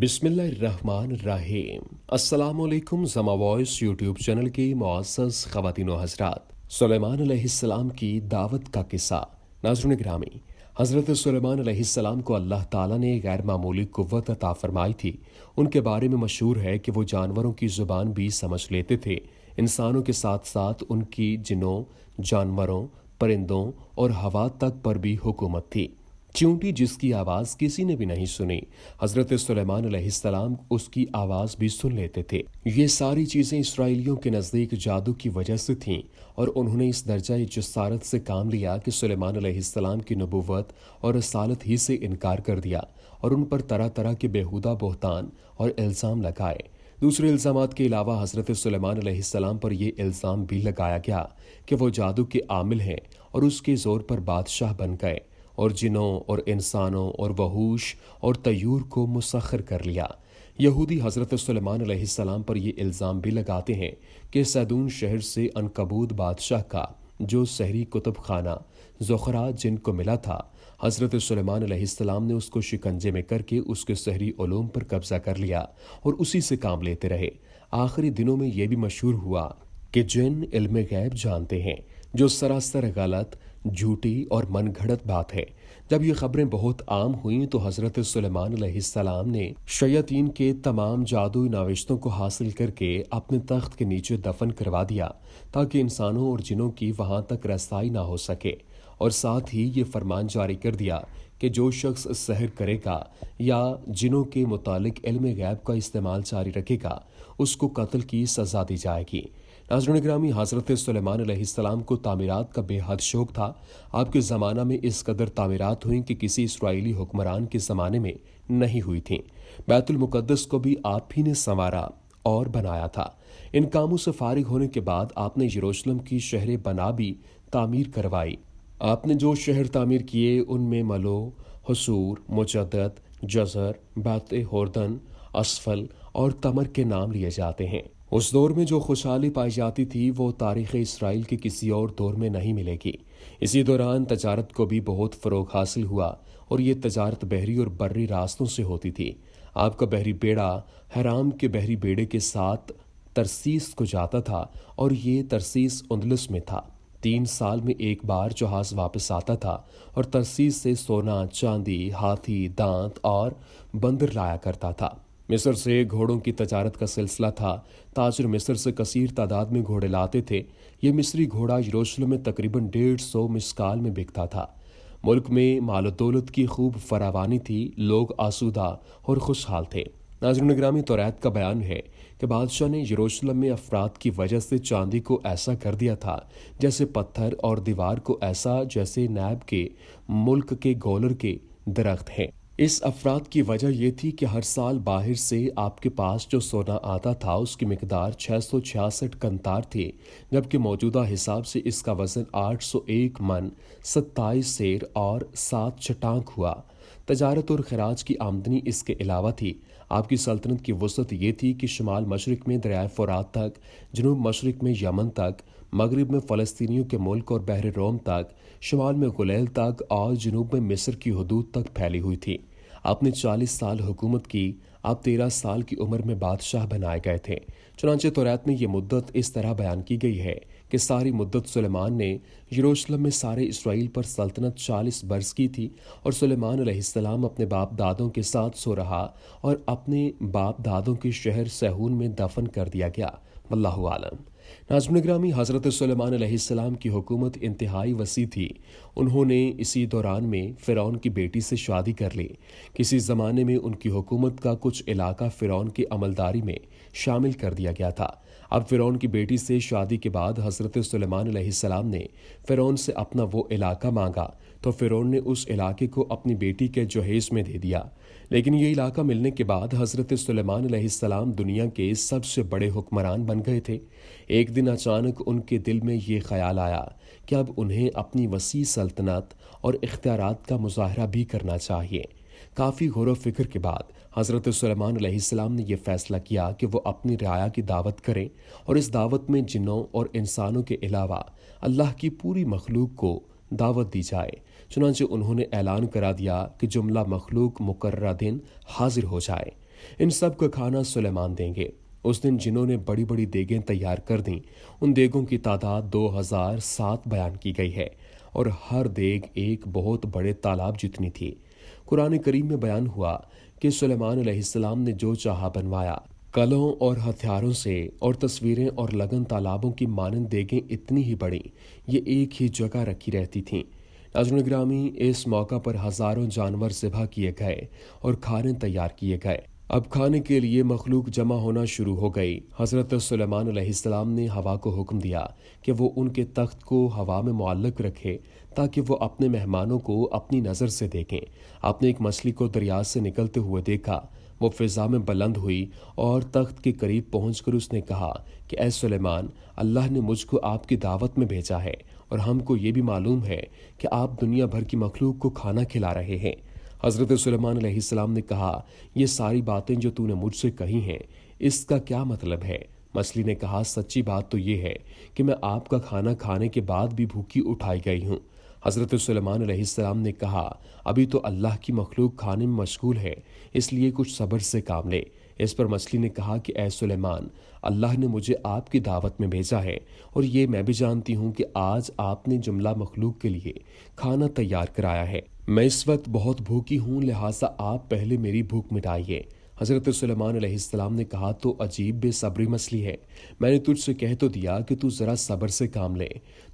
बिस्मिल्लाहिर्रहमानिर्रहीम। अस्सलामुअलैकुम। Zama voice YouTube channel की मुअज़्ज़ज़ ख़वातीन व हज़रात, सुलेमान अलैहिस्सलाम की दावत का किस्सा। नाज़रीन गिरामी, हज़रत सुलेमान अलैहिस्सलाम को अल्लाह ताला ने गैर मामूली क़ुव्वत अता फ़रमाई थी। उनके बारे में मशहूर है कि वो जानवरों की ज़ुबान भी समझ लेते थे। इंसानों के साथ साथ उनकी जिन्नों, जानवरों, परिंदों और हवा तक पर भी हुकूमत थी। चींटी जिसकी आवाज़ किसी ने भी नहीं सुनी, हज़रत सुलेमान अलैहिस्सलाम उसकी आवाज़ भी सुन लेते थे। ये सारी चीज़ें इसराइलियों के नज़दीक जादू की वजह से थीं और उन्होंने इस दर्जा जसारत से काम लिया कि सुलेमान अलैहिस्सलाम की नबूवत और रसालत ही से इनकार कर दिया और उन पर तरह तरह के बेहुदा बहतान और इल्ज़ाम लगाए। दूसरे इल्ज़ामात के अलावा हज़रत सुलेमान अलैहिस्सलाम पर यह इल्ज़ाम भी लगाया गया कि वो जादू के आमिल हैं और उसके ज़ोर पर बादशाह बन गए और जिनों और इंसानों और वहूश और तयूर को मुसख्खर कर लिया। यहूदी हज़रत सुलेमान अलैहिस्सलाम पर यह इल्ज़ाम भी लगाते हैं कि सैदून शहर से अनकबूत बादशाह का जो सहरी कुतुब खाना ज़ुखरा जिन को मिला था, हज़रत सुलेमान अलैहिस्सलाम ने उसको शिकंजे में करके उसके सहरी उलूम पर कब्ज़ा कर लिया और उसी से काम लेते रहे। आखिरी दिनों में यह भी मशहूर हुआ कि जिन इल्म गैब जानते हैं, जो सरासर गलत, झूठी और मन घड़त बात है। जब ये खबरें बहुत आम हुईं तो हज़रत सुलेमान अलैहिस्सलाम ने शयातीन के तमाम जादुई नाविश्तों को हासिल करके अपने तख्त के नीचे दफन करवा दिया ताकि इंसानों और जिनों की वहां तक रसाई ना हो सके, और साथ ही ये फरमान जारी कर दिया कि जो शख्स सहर करेगा या जिनों के मुतालिक इल्म गैब का इस्तेमाल जारी रखेगा उसको कत्ल की सज़ा दी जाएगी। नाज़रीन गिरामी, हज़रत सुलेमान अलैहिस्सलाम को तामीरात का बेहद शौक था। आपके ज़माना में इस कदर तामीरात हुई कि किसी इसराइली हुक्मरान के ज़माने में नहीं हुई थीं। बैतुल मुक़द्दस को भी आप ही ने संवारा और बनाया था। इन कामों से फारिग होने के बाद आपने यरूशलेम की शहर बना भी तामीर करवाई। आपने जो शहर तामीर किए उनमें मलो, हसूर, मुजद्दद, जज़र, बैत होर्दन, असफल और तमर के नाम लिए जाते हैं। उस दौर में जो खुशहाली पाई जाती थी वो तारीख़ इसराइल के किसी और दौर में नहीं मिलेगी। इसी दौरान तजारत को भी बहुत फ़रोग हासिल हुआ और ये तजारत बहरी और बर्री रास्तों से होती थी। आपका बहरी बेड़ा हराम के बहरी बेड़े के साथ तरसीस को जाता था और ये तरसीस उंदलस में था। 3 साल में एक बार जहाज़ वापस आता था और तरसीस से सोना, चांदी, हाथी, दांत और बंदर लाया करता था। मिस्र से घोड़ों की तजारत का सिलसिला था। ताजर मिस्र से कसीर तादाद में घोड़े लाते थे। ये मिस्री घोड़ा यरूशलेम में तकरीबन 150 मिस्काल में बिकता था। मुल्क में माल दौलत की खूब फरावानी थी। लोग आसूदा और खुशहाल थे। नाज़रीन गिरामी, तौरात का बयान है कि बादशाह ने यरूशलेम में अफराद की वजह से चांदी को ऐसा कर दिया था जैसे पत्थर और दीवार को ऐसा जैसे नैब के मुल्क के गोलर के दरख्त हैं। इस अफराद की वजह यह थी कि हर साल बाहर से आपके पास जो सोना आता था उसकी मिकदार 666 कंतार थी, जबकि मौजूदा हिसाब से इसका वज़न 801 मन, 27 सेर और 7 चटांक हुआ। तजारत और खराज की आमदनी इसके अलावा थी। आपकी सल्तनत की वसअत ये थी कि शुमाल मशरक़ में दरियाए फ़ुरात तक, जनूब मशरक़ में यमन तक, मगरिब में फ़लस्तीनियों के मुल्क और बहर रोम तक, शुमाल में गुलैल तक और जनूब में मिस्र की हदूद तक फैली हुई थी। आपने 40 साल हुकूमत की। आप 13 साल की उम्र में बादशाह बनाए गए थे। चुनांचे तौरात में ये मुद्दत इस तरह बयान की गई है कि सारी मुद्दत सुलेमान ने यरूशलेम में सारे इसराइल पर सल्तनत 40 बरस की थी और सुलेमान अलैहिस्सलाम अपने बाप दादों के साथ सो रहा और अपने बाप दादों के शहर सहून में दफन कर दिया गया। वल्लाहु आलम। नाज़रीन गिरामी, हज़रत सुलेमान अलैहिस्सलाम की हुकूमत इंतहाई वसी थी। उन्होंने इसी दौरान में फ़िरौन की बेटी से शादी कर ली। किसी ज़माने में उनकी हुकूमत का कुछ इलाका फ़िरौन की अमलदारी में शामिल कर दिया गया था। अब फ़िरौन की बेटी से शादी के बाद हज़रत सुलेमान अलैहिस्सलाम ने फ़िरौन से अपना वो इलाका मांगा तो फ़िरौन ने उस इलाके को अपनी बेटी के जहेज़ में दे दिया। लेकिन ये इलाका मिलने के बाद हज़रत सुलेमान अलैहिस्सलाम दुनिया के सबसे बड़े हुक्मरान बन गए थे। एक दिन अचानक उनके दिल में ये ख्याल आया कि अब उन्हें अपनी वसी सल्तनत और इख्तियारात का मुजाहरा भी करना चाहिए। काफ़ी गौर व फिक्र के बाद हज़रत सुलेमान अलैहिस्सलाम ने यह फ़ैसला किया कि वो अपनी रियाया की दावत करें और इस दावत में जिन्नों और इंसानों के अलावा अल्लाह की पूरी मखलूक को दावत दी जाए। चुनांचे उन्होंने ऐलान करा दिया कि जुमला मखलूक मुकर्रर दिन हाजिर हो जाए। ان سب کا کھانا سلیمان دیں گے۔ اس دن جنہوں نے بڑی بڑی دیگیں تیار کر دیں ان دیگوں کی تعداد 2007 بیان کی گئی ہے، اور ہر دیگ ایک بہت بڑے تالاب جتنی تھی۔ قرآن کریم میں بیان ہوا کہ سلیمان علیہ السلام نے جو چاہا بنوایا، کلوں اور ہتھیاروں سے، اور تصویریں اور لگن تالابوں کی مانند دیگیں اتنی ہی بڑی یہ ایک ہی جگہ رکھی رہتی تھیں۔ ناظرین گرامی، اس موقع پر ہزاروں جانور ذبح کیے گئے اور کھانے تیار کیے گئے۔ اب کھانے کے لیے مخلوق جمع ہونا شروع ہو گئی۔ حضرت سلیمان علیہ السلام نے ہوا کو حکم دیا کہ وہ ان کے تخت کو ہوا میں معلق رکھے تاکہ وہ اپنے مہمانوں کو اپنی نظر سے دیکھیں۔ آپ نے ایک مچھلی کو دریا سے نکلتے ہوئے دیکھا، وہ فضا میں بلند ہوئی اور تخت کے قریب پہنچ کر اس نے کہا کہ اے سلیمان، اللہ نے مجھ کو آپ کی دعوت میں بھیجا ہے، اور ہم کو یہ بھی معلوم ہے کہ آپ دنیا بھر کی مخلوق کو کھانا کھلا رہے ہیں۔ حضرت سلیمان علیہ السلام نے کہا، یہ ساری باتیں جو تو نے مجھ سے کہی ہیں اس کا کیا مطلب ہے؟ مچھلی نے کہا، سچی بات تو یہ ہے کہ میں آپ کا کھانا کھانے کے بعد بھی بھوکی اٹھائی گئی ہوں۔ حضرت سلیمان علیہ السلام نے کہا، ابھی تو اللہ کی مخلوق کھانے میں مشغول ہے، اس لیے کچھ صبر سے کام لے۔ اس پر مچھلی نے کہا کہ اے سلیمان، اللہ نے مجھے آپ کی دعوت میں بھیجا ہے، اور یہ میں بھی جانتی ہوں کہ آج آپ نے جملہ مخلوق کے لیے کھانا تیار کرایا ہے۔ میں اس وقت بہت بھوکی ہوں، لہٰذا آپ پہلے میری بھوک مٹائیے۔ حضرت سلیمان علیہ السلام نے کہا، تو عجیب بے صبری مچھلی ہے، میں نے تجھ سے کہہ تو دیا کہ تو ذرا صبر سے کام لے،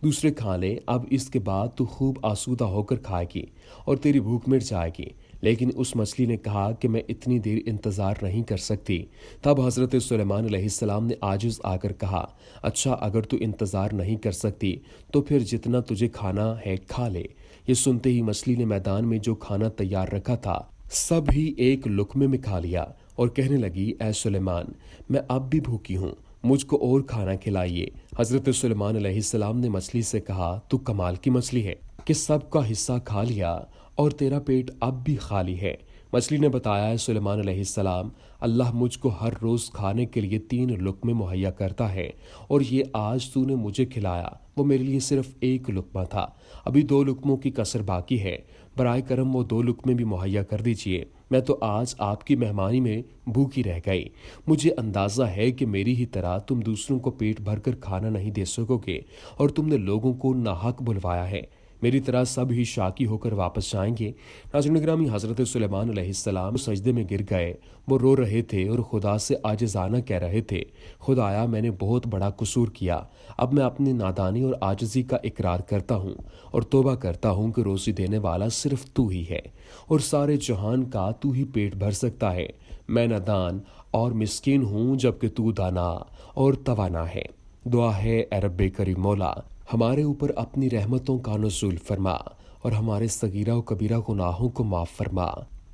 دوسرے کھا لے، اب اس کے بعد تو خوب آسودہ ہو کر کھائے گی اور تیری بھوک مٹ جائے گی۔ لیکن اس مچھلی نے کہا کہ میں اتنی دیر انتظار نہیں کر سکتی۔ تب حضرت سلیمان علیہ السلام نے عاجز آ کر کہا، اچھا اگر تو انتظار نہیں کر سکتی تو پھر جتنا تجھے کھانا ہے کھا لے۔ یہ سنتے ہی مچھلی نے میدان میں جو کھانا تیار رکھا تھا سب ہی ایک لقمے میں کھا لیا، اور کہنے لگی، اے سلیمان، میں اب بھی بھوکی ہوں، مجھ کو اور کھانا کھلائیے۔ حضرت سلیمان علیہ السلام نے مچھلی سے کہا، تو کمال کی مچھلی ہے کہ سب کا حصہ کھا لیا اور تیرا پیٹ اب بھی خالی ہے۔ مچھلی نے بتایا، اے سلیمان علیہ السلام، اللہ مجھ کو ہر روز کھانے کے لیے 3 لقمے مہیا کرتا ہے، اور یہ آج تو نے مجھے کھلایا وہ میرے لیے صرف 1 لقمہ تھا، ابھی 2 لقموں کی کسر باقی ہے، برائے کرم وہ 2 لقمے بھی مہیا کر دیجیے۔ میں تو آج آپ کی مہمانی میں بھوکی رہ گئی، مجھے اندازہ ہے کہ میری ہی طرح تم دوسروں کو پیٹ بھر کر کھانا نہیں دے سکو گے، اور تم نے لوگوں کو ناحق بلوایا ہے، میری طرح سب ہی شاکی ہو کر واپس جائیں گے۔ ناظرین گرامی، حضرت سلیمان علیہ السلام سجدے میں گر گئے، وہ رو رہے تھے اور خدا سے عاجزانہ کہہ رہے تھے، خدایا میں نے بہت بڑا قصور کیا، اب میں اپنی نادانی اور عاجزی کا اقرار کرتا ہوں اور توبہ کرتا ہوں کہ روزی دینے والا صرف تو ہی ہے، اور سارے جہان کا تو ہی پیٹ بھر سکتا ہے۔ میں نادان اور مسکین ہوں جبکہ تو دانا اور توانا ہے۔ دعا ہے، اے رب کریم مولا، ہمارے اوپر اپنی رحمتوں کا نزول فرما اور ہمارے صغیرہ و کبیرہ گناہوں کو معاف فرما،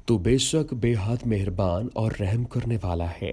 تو بے شک بے حد مہربان اور رحم کرنے والا ہے۔